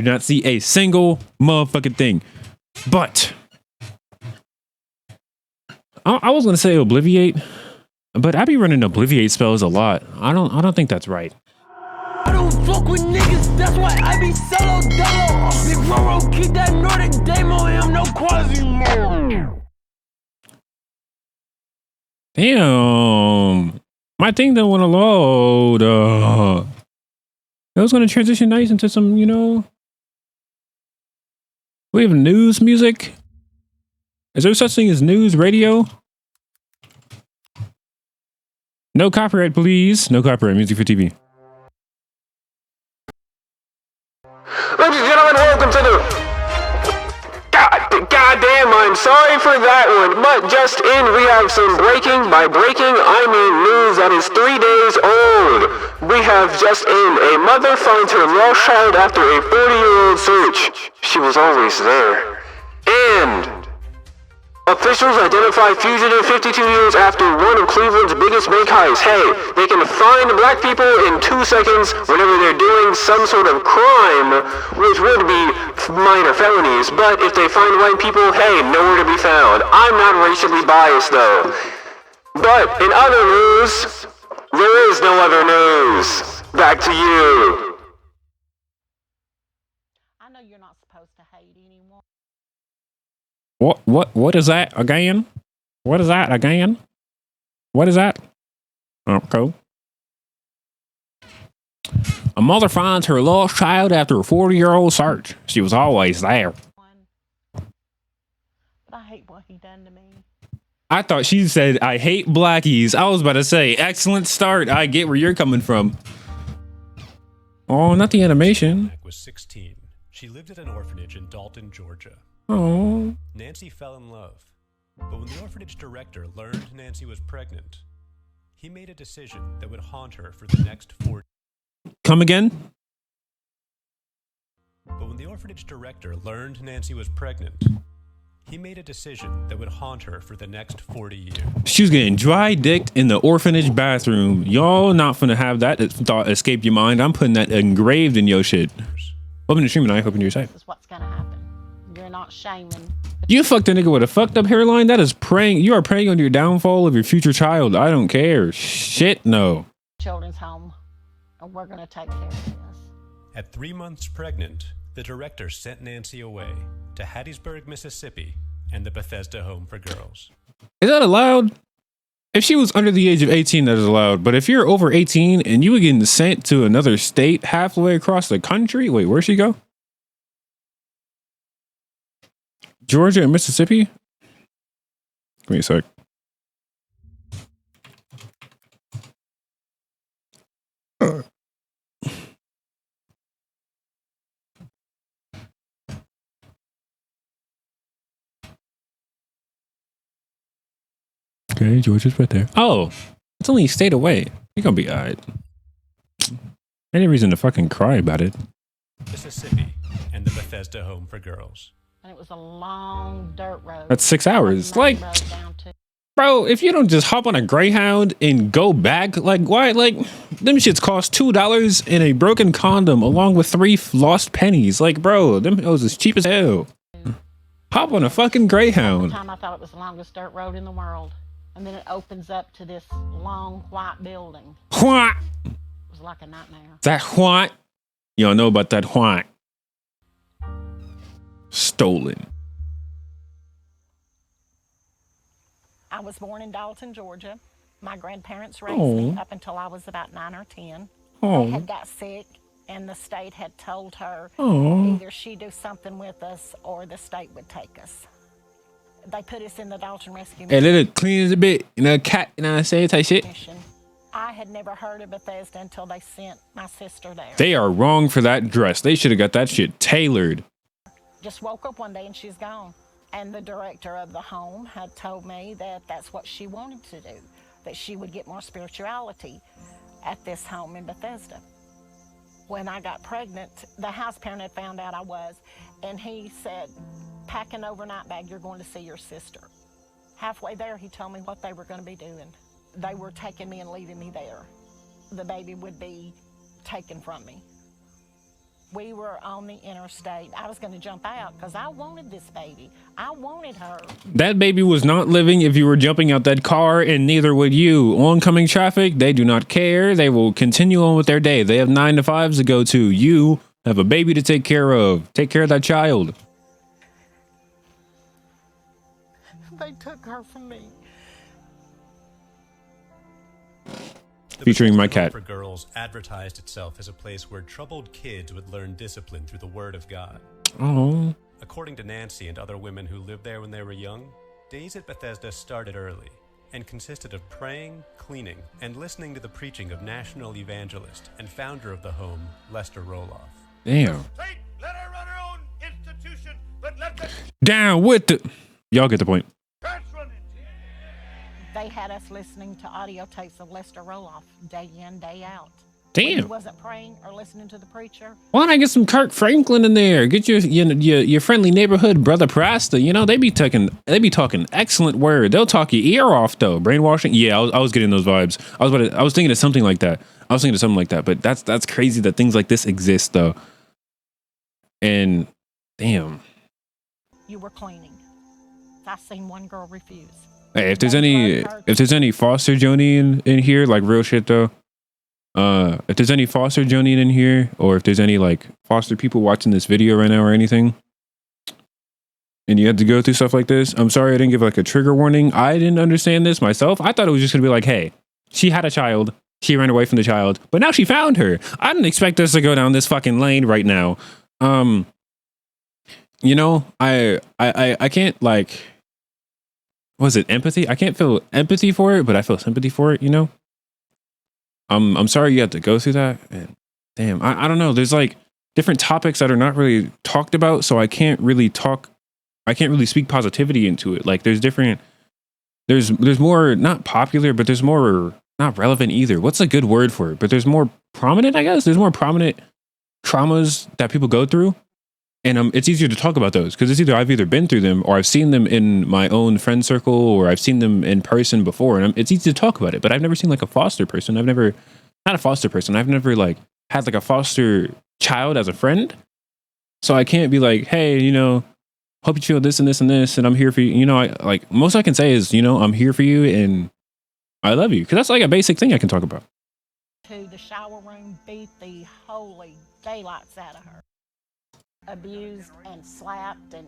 Do not see a single motherfucking thing. But I was gonna say obliviate, but I be running obliviate spells a lot. I don't think that's right. I don't fuck with niggas, that's why I be solo dolo. Big Roro, keep that Nordic demo, I'm no Quasimodo. Damn, my thing don't want to load. I was gonna transition nice into some, you know. We have news music. Is there such thing as news radio? No copyright, please. No copyright music for TV. Ladies and gentlemen, welcome to the... Goddamn, I'm sorry for that one, but just in, we have some breaking. By breaking, I mean news that is 3 days old. We have just in, a mother finds her lost child after a 40-year-old search. She was always there. And officials identify fugitive 52 years after one of Cleveland's biggest bank heists. Hey, they can find black people in 2 seconds whenever they're doing some sort of crime, which would be minor felonies. But if they find white people, hey, nowhere to be found. I'm not racially biased though. But in other news, there is no other news. Back to you. I know you're not supposed to hate anymore. What is that again? What is that again? What is that? Oh, cool. A mother finds her lost child after a 40-year-old search. She was always there. But I hate what he done to me. I thought she said, I hate blackies. I was about to say, excellent start. I get where you're coming from. Oh, not the animation. Was 16. She lived at an orphanage in Dalton, Georgia. Oh. Nancy fell in love, but when the orphanage director learned Nancy was pregnant, he made a decision that would haunt her for the next 4. Come again? But when the orphanage director learned Nancy was pregnant, he made a decision that would haunt her for the next 40 years. She was getting dry dicked in the orphanage bathroom. Y'all not finna have that thought escape your mind. I'm putting that engraved in your shit. Welcome to stream and I hope you're safe. This is what's gonna happen. You're not shaming. You fucked a nigga with a fucked up hairline? That is preying. You are preying on your downfall of your future child. I don't care. Shit, no. Children's home, and we're gonna take care of this. At 3 months pregnant, the director sent Nancy away to Hattiesburg, Mississippi, and the Bethesda Home for Girls. Is that allowed? If she was under the age of 18, that is allowed. But if you're over 18 and you were getting sent to another state halfway across the country, wait, where'd she go? Georgia and Mississippi? Give me a sec. Okay, Georgia's right there. Oh, it's only a state away. You're gonna be alright. Any reason to fucking cry about it? Mississippi and the Bethesda Home for Girls. And it was a long dirt road. That's 6 hours. Like, bro, if you don't just hop on a Greyhound and go back, like, why? Like, them shits cost $2 and a broken condom along with 3 lost pennies. Like, bro, them was as cheap as hell. Hop on a fucking Greyhound. At the time I thought it was the longest dirt road in the world. And then it opens up to this long white building. What? It was like a nightmare. That what? You don't know about that what? Stolen. I was born in Dalton, Georgia. My grandparents raised me up until I was about 9 or 10. They had got sick, and the state had told her either she'd do something with us or the state would take us. They put us in the Dalton Rescue Mission. Hey, let it clean as a bit. You know, cat, you know what I'm saying? Type shit. I had never heard of Bethesda until they sent my sister there. They are wrong for that dress. They should have got that shit tailored. Just woke up one day and she's gone. And the director of the home had told me that that's what she wanted to do, that she would get more spirituality at this home in Bethesda. When I got pregnant, the house parent had found out I was, and he said, pack an overnight bag, you're going to see your sister. Halfway there, he told me what they were going to be doing. They were taking me and leaving me there. The baby would be taken from me. We were on the interstate. I was going to jump out because I wanted this baby. I wanted her. That baby was not living if you were jumping out that car, and neither would you. Oncoming traffic, they do not care. They will continue on with their day. They have 9 to 5s to go to. You have a baby to take care of. Take care of that child. They took her from me. Featuring my cat. For Girls advertised itself as a place where troubled kids would learn discipline through the Word of God. Oh. According to Nancy and other women who lived there when they were young, days at Bethesda started early and consisted of praying, cleaning, and listening to the preaching of national evangelist and founder of the home, Lester Roloff. Damn. Let her run her own institution, but let the Down with the... Y'all get the point. church run it. They had us listening to audio tapes of Lester Roloff day in, day out. Damn. He wasn't praying or listening to the preacher. Why don't I get some Kirk Franklin in there? Get your friendly neighborhood brother Prasta. You know, they be talking excellent word. They'll talk your ear off though. Brainwashing. Yeah, I was getting those vibes. I was thinking of something like that. But that's crazy that things like this exist though. And damn. You were cleaning. I seen one girl refuse. Hey, if there's any foster Joni in here, like real shit though. If there's any foster Joni in here, or if there's any like foster people watching this video right now or anything, and you had to go through stuff like this, I'm sorry I didn't give like a trigger warning. I didn't understand this myself. I thought it was just gonna be like, hey, she had a child, she ran away from the child, but now she found her. I didn't expect us to go down this fucking lane right now. You know, I can't like, was it empathy? I can't feel empathy for it, but I feel sympathy for it, you know? I'm sorry you had to go through that. And damn, I don't know. There's like different topics that are not really talked about, so I can't really speak positivity into it. Like there's more not popular, but there's more not relevant either. What's a good word for it? But there's more prominent, I guess. There's more prominent traumas that people go through. And it's easier to talk about those because it's either I've been through them or I've seen them in my own friend circle or I've seen them in person before. And it's easy to talk about it, but I've never seen like a foster person. I've never like had like a foster child as a friend. So I can't be like, hey, you know, hope you feel this and this and this. And I'm here for you. You know, most I can say is, you know, I'm here for you and I love you. Cause that's like a basic thing I can talk about. To the shower room, beat the holy daylights out of her. Abused and slapped and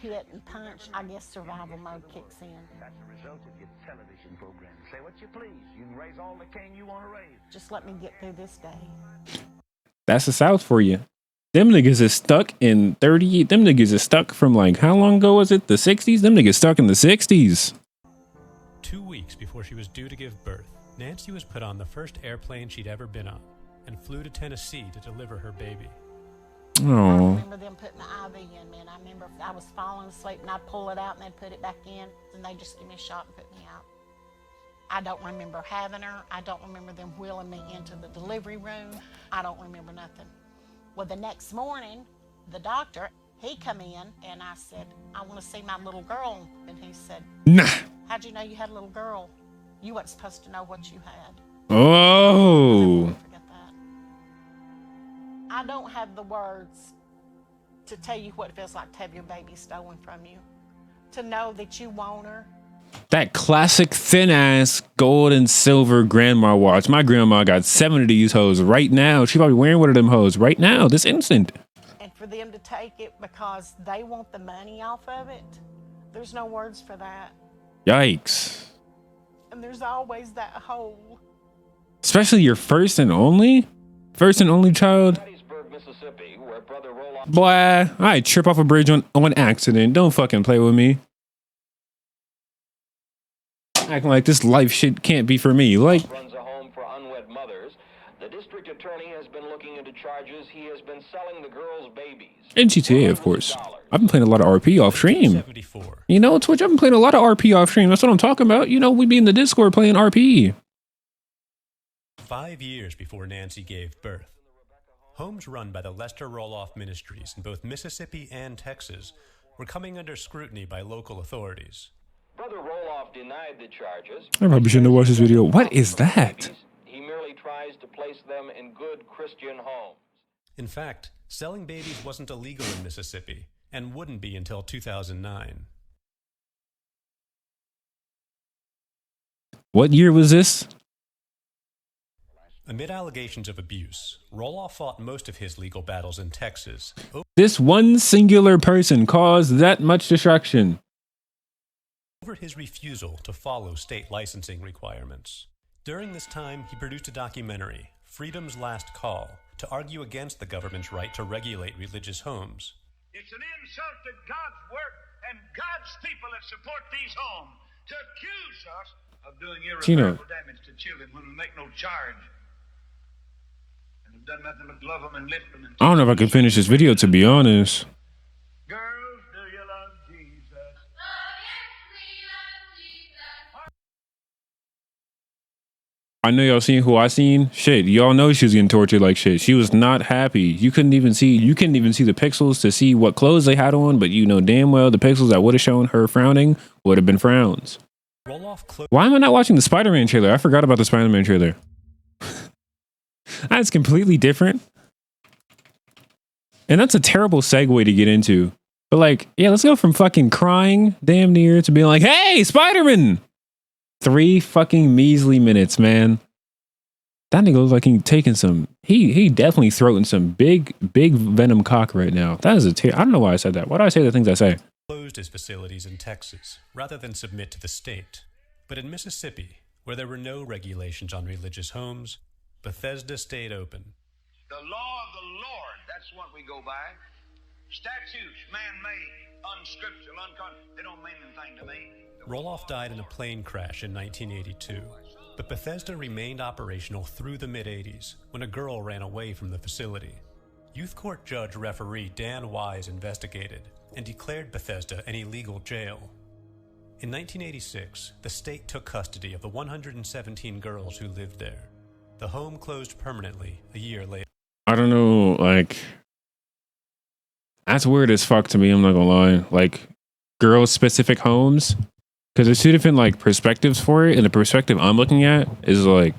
hit and punched. I guess survival mode kicks in. That's the result of your television program. Say what you please. You can raise all the king you want to raise. Just let me get through this day. That's the South for you. Them niggas is stuck in 30. Them niggas is stuck from like, how long ago was it? The 60s? Them niggas stuck in the 60s. 2 weeks before she was due to give birth, Nancy was put on the first airplane she'd ever been on and flew to Tennessee to deliver her baby. I Oh, remember them putting the IV in me, and I remember I was falling asleep, and I'd pull it out, and they'd put it back in, and they'd just give me a shot and put me out. I don't remember having her. I don't remember them wheeling me into the delivery room. I don't remember nothing. Well, the next morning, the doctor, he come in, and I said, I want to see my little girl. And he said, nah. how'd you know you had a little girl? You weren't supposed to know what you had. Oh. Never forget that. I don't have the words to tell you what it feels like to have your baby stolen from you. To know that you want her. That classic thin ass gold and silver grandma watch. My grandma got 7 of these hoes right now. She probably wearing one of them hoes right now, this instant. And for them to take it because they want the money off of it, there's no words for that. Yikes. And there's always that hole. Especially your first and only child. Mississippi, where Brother Roloff Boy, I trip off a bridge on accident. Don't fucking play with me. Acting like this life shit can't be for me. Like, runs a home for unwed mothers. The district attorney has been looking into charges. He has been selling the girls' babies. in GTA, of course. I've been playing a lot of RP off stream. 74. You know, Twitch, I've been playing a lot of RP off stream. That's what I'm talking about. You know, we be in the Discord playing RP. 5 years before Nancy gave birth. Homes run by the Lester Roloff Ministries in both Mississippi and Texas were coming under scrutiny by local authorities. Brother Roloff denied the charges. I probably shouldn't have watched this video. What is that? He merely tries to place them in good Christian homes. In fact, selling babies wasn't illegal in Mississippi and wouldn't be until 2009. What year was this? Amid allegations of abuse, Roloff fought most of his legal battles in Texas. This one singular person caused that much destruction. Over his refusal to follow state licensing requirements. During this time, he produced a documentary, Freedom's Last Call, to argue against the government's right to regulate religious homes. It's an insult to God's work and God's people that support these homes to accuse us of doing irreparable damage to children when we make no charge. And have done nothing but love them and lift them. I don't know if I can finish this video, to be honest. Girls, do you love Jesus? I know y'all seen who I seen. Shit, y'all know she was getting tortured like shit. She was not happy. You couldn't even see the pixels to see what clothes they had on, but you know damn well the pixels that would have shown her frowning would have been frowns. Why am I not watching the Spider-Man trailer? I forgot about the Spider-Man trailer. That's completely different. And that's a terrible segue to get into. But like, yeah, let's go from fucking crying damn near to being like, hey, Spider-Man! 3 fucking measly minutes, man. That nigga looks like he's taking some, he definitely throating some big venom cock right now. That is I don't know why I said that. Why do I say the things I say? Closed his facilities in Texas rather than submit to the state. But in Mississippi, where there were no regulations on religious homes, Bethesda stayed open. The law of the Lord, that's what we go by. Statutes, man-made, unscriptural, they don't mean anything to me. Roloff died in a plane crash in 1982, but Bethesda remained operational through the mid-80s when a girl ran away from the facility. Youth court judge referee Dan Wise investigated and declared Bethesda an illegal jail. In 1986, the state took custody of the 117 girls who lived there. The home closed permanently a year later. I don't know, like, that's weird as fuck to me, I'm not gonna lie. Like, girl-specific homes, because there's 2 different, like, perspectives for it, and the perspective I'm looking at is, like,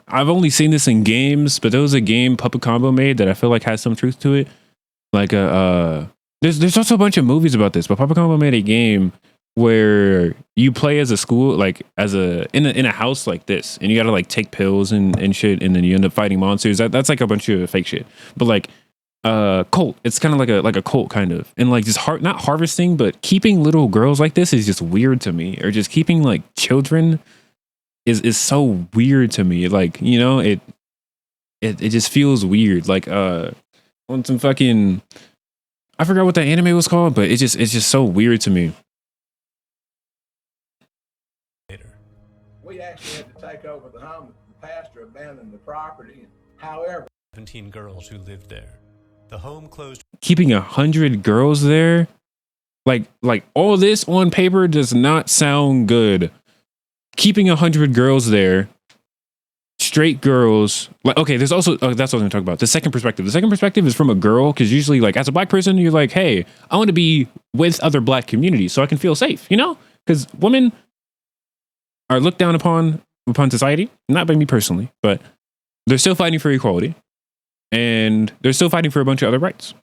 I've only seen this in games, but there was a game Puppet Combo made that I feel like has some truth to it. Like, there's also a bunch of movies about this, but Puppet Combo made a game where you play as a school, like in a house like this, and you gotta like take pills and shit, and then you end up fighting monsters. That's like a bunch of fake shit. But like cult, it's kind of like a cult kind of, and like just not harvesting, but keeping little girls like this is just weird to me. Or just keeping like children is so weird to me. Like, you know, it just feels weird. Like on some fucking, I forgot what that anime was called, but it's just so weird to me. We actually had to take over the home. The pastor abandoned the property. However, 17 girls who lived there. The home closed. Keeping 100 girls there, like all this on paper does not sound good. Keeping 100 girls there, straight girls. Like, okay, there's also that's what I was gonna talk about. The second perspective. The second perspective is from a girl, because usually, like, as a black person, you're like, hey, I want to be with other black communities so I can feel safe, you know? Because women are looked down upon society, not by me personally, but they're still fighting for equality, and they're still fighting for a bunch of other rights.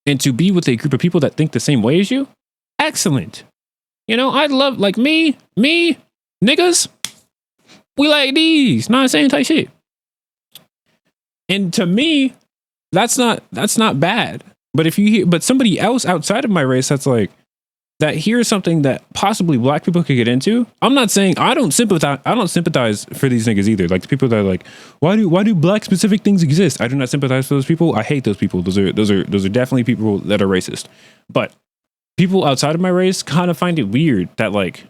And to be with a group of people that think the same way as you, excellent. You know, I'd love, like, me, niggas, we like these, not saying type shit. And to me, that's not bad. But if you hear, but somebody else outside of my race that's like, that here's something that possibly black people could get into. I'm not saying I don't sympathize for these niggas either. Like the people that are like, why do black specific things exist? I do not sympathize for those people. I hate those people. Those are definitely people that are racist. But people outside of my race kind of find it weird that like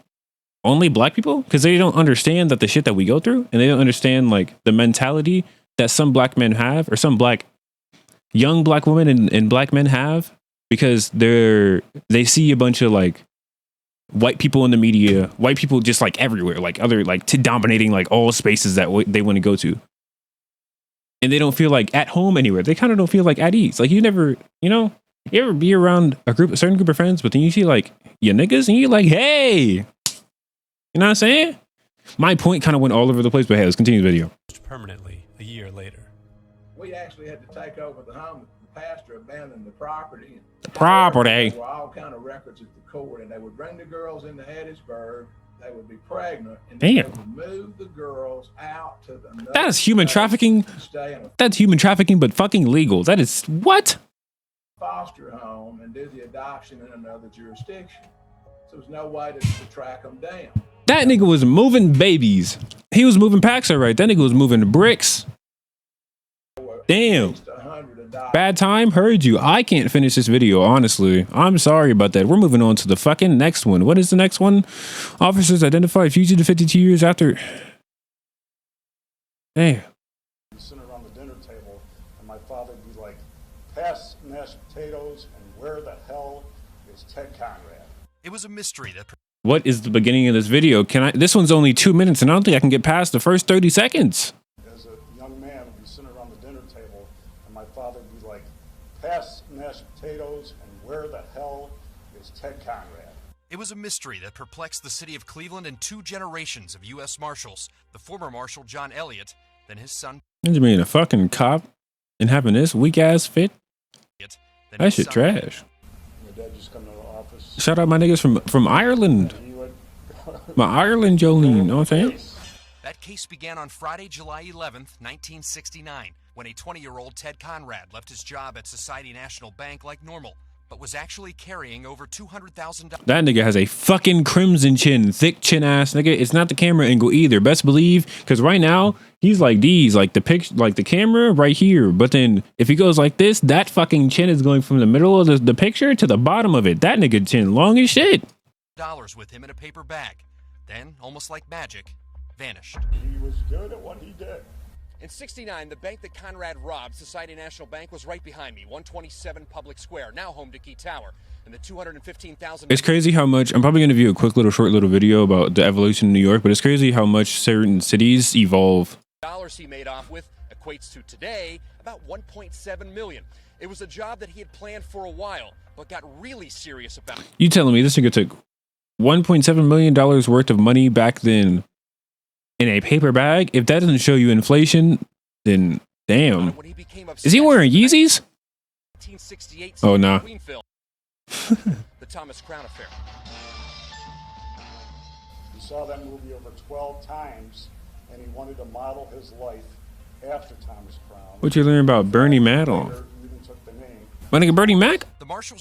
only black people, because they don't understand that the shit that we go through, and they don't understand like the mentality that some black men have, or some young black women and black men have. Because they see a bunch of like white people in the media, white people just like everywhere, like other like dominating like all spaces that they want to go to, and they don't feel like at home anywhere. They kind of don't feel like at ease. Like you ever be around a certain group of friends, but then you see like your niggas, and you're like, hey, you know what I'm saying? My point kind of went all over the place, but hey, let's continue the video. Permanently a year later. We actually had to take over the home. The pastor abandoned the property. The property. There were all kind of records at the court, and they would bring the girls into Hattiesburg. They would be pregnant, and they would move the girls out to the. That is human trafficking. That's human trafficking, but fucking legal. That is what? Foster home and do the adoption in another jurisdiction. So there's no way to track them down. That nigga was moving babies. He was moving packs, all right. That nigga was moving the bricks. Damn. Bad time. Heard you. I can't finish this video, honestly. I'm sorry about that. We're moving on to the fucking next one. What is the next one? Officers identify fugitive 52 years after. Damn. Sitting around the dinner table, and my father would be like, pass mashed potatoes, and where the hell is Ted Conrad? It was a mystery that... What is the beginning of this video? Can I? This one's only 2 minutes, and I don't think I can get past the first 30 seconds. As a young man, would be sitting around the dinner table, and my father would be like, pass mashed potatoes, and where the hell is Ted Conrad? It was a mystery that perplexed the city of Cleveland and 2 generations of U.S. Marshals. The former Marshal John Elliott, then his son... You being a fucking cop and having this weak-ass fit? That shit trash. My dad just come to the office. Shout out my niggas from Ireland. My Ireland Jolene, you know what I'm saying? That case began on Friday, July 11th, 1969, when a 20-year-old Ted Conrad left his job at Society National Bank like normal, but was actually carrying over $200,000. That nigga has a fucking crimson chin, thick chin ass nigga. It's not the camera angle either. Best believe, because right now he's like these, like the picture, like the camera right here. But then if he goes like this, that fucking chin is going from the middle of the picture to the bottom of it. That nigga chin long as shit. Dollars with him in a paper bag. Then, almost like magic, vanished. He was good at what he did. In '69, the bank that Conrad robbed, Society National Bank, was right behind me, 127 Public Square, now home to Key Tower, and the $215,000... It's crazy how much, I'm probably going to view a quick short little video about the evolution of New York, but it's crazy how much certain cities evolve. Dollars he made off with equates to today about 1.7 million. It was a job that he had planned for a while, but got really serious about. You telling me this nigga took $1.7 million worth of money back then in a paper bag? If that doesn't show you inflation, then damn. Is he wearing Yeezys? 1968 oh, nah. The Thomas Crown Affair. He saw that movie over 12 times, and he wanted to model his life after Thomas Crown. What you learn about Bernie Madoff? My nigga Bernie Mac?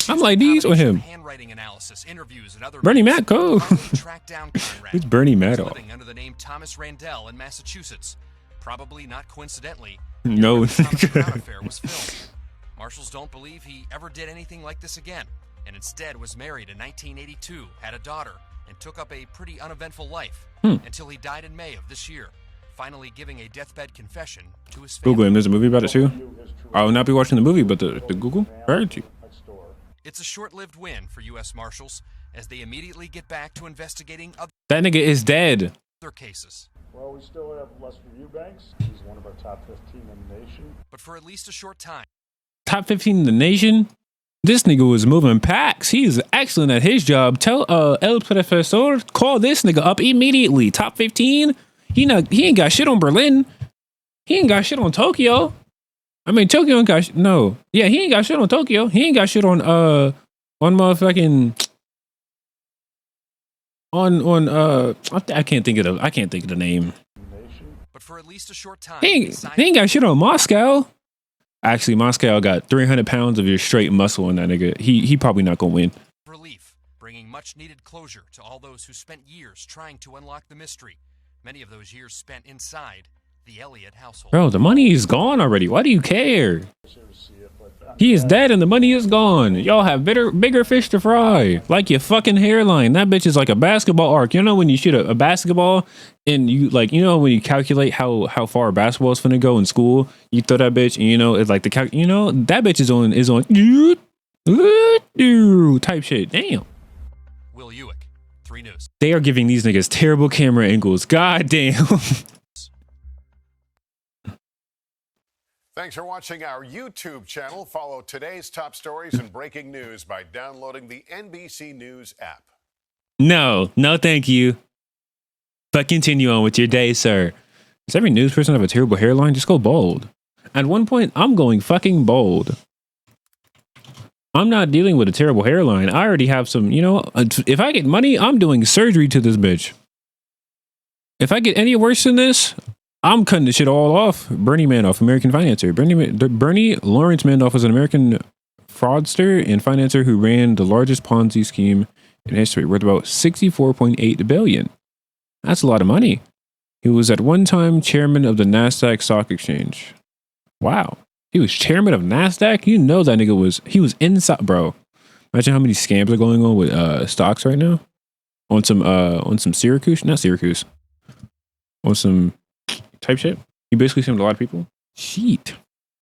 I'm like these with him. Handwriting analysis, interviews, and other Bernie Mac, cool. Down Conrad, who's Bernie Madoff? Living under the name Thomas Randell in Massachusetts. Probably not coincidentally. No. The Thomas Crown Affair was filmed. Marshals don't believe he ever did anything like this again, and instead was married in 1982, had a daughter, and took up a pretty uneventful life until he died in May of this year, finally giving a deathbed confession to his family. Google him. There's a movie about it too. I will not be watching the movie, but the Google. Heard you. It's a short-lived win for U.S. Marshals as they immediately get back to investigating other. That nigga is dead. Other cases. Well, we still have Les Review Banks. He's one of our top 15 in the nation. But for at least a short time. Top 15 in the nation? This nigga was moving packs. He is excellent at his job. Tell El Profesor, call this nigga up immediately. Top 15? He ain't got shit on Berlin. He ain't got shit on Tokyo. I mean, Tokyo ain't got no. Yeah, he ain't got shit on Tokyo. He ain't got shit on motherfucking I can't think of the name. But for at least a short time, he ain't got shit on Moscow. Actually, Moscow got 300 pounds of your straight muscle in that nigga. He probably not gonna win. Relief, bringing much needed closure to all those who spent years trying to unlock the mystery. Many of those years spent inside the Elliott household. Bro, the money is gone already. Why do you care? He is dead and the money is gone. Y'all have bigger fish to fry. Like your fucking hairline. That bitch is like a basketball arc. You know when you shoot a basketball and you like, you know when you calculate how far a basketball is finna go in school, you throw that bitch and you know it's like that bitch is on type shit. Damn. Will Ewick, 3 News. They are giving these niggas terrible camera angles. God damn. Thanks for watching our YouTube channel. Follow today's top stories and breaking news by downloading the NBC News app. No, thank you. But continue on with your day, sir. Does every news person have a terrible hairline? Just go bald. At one point, I'm going fucking bold. I'm not dealing with a terrible hairline. I already have some, you know, if I get money, I'm doing surgery to this bitch. If I get any worse than this, I'm cutting this shit all off. Bernie Madoff, American financier. Bernie Lawrence Madoff was an American fraudster and financer who ran the largest Ponzi scheme in history, worth about $64.8 billion. That's a lot of money. He was at one time chairman of the NASDAQ stock exchange. Wow. He was chairman of NASDAQ? You know that nigga he was inside, bro. Imagine how many scams are going on with stocks right now. On some Syracuse, not Syracuse. On some type shit. He basically scammed a lot of people. Shit.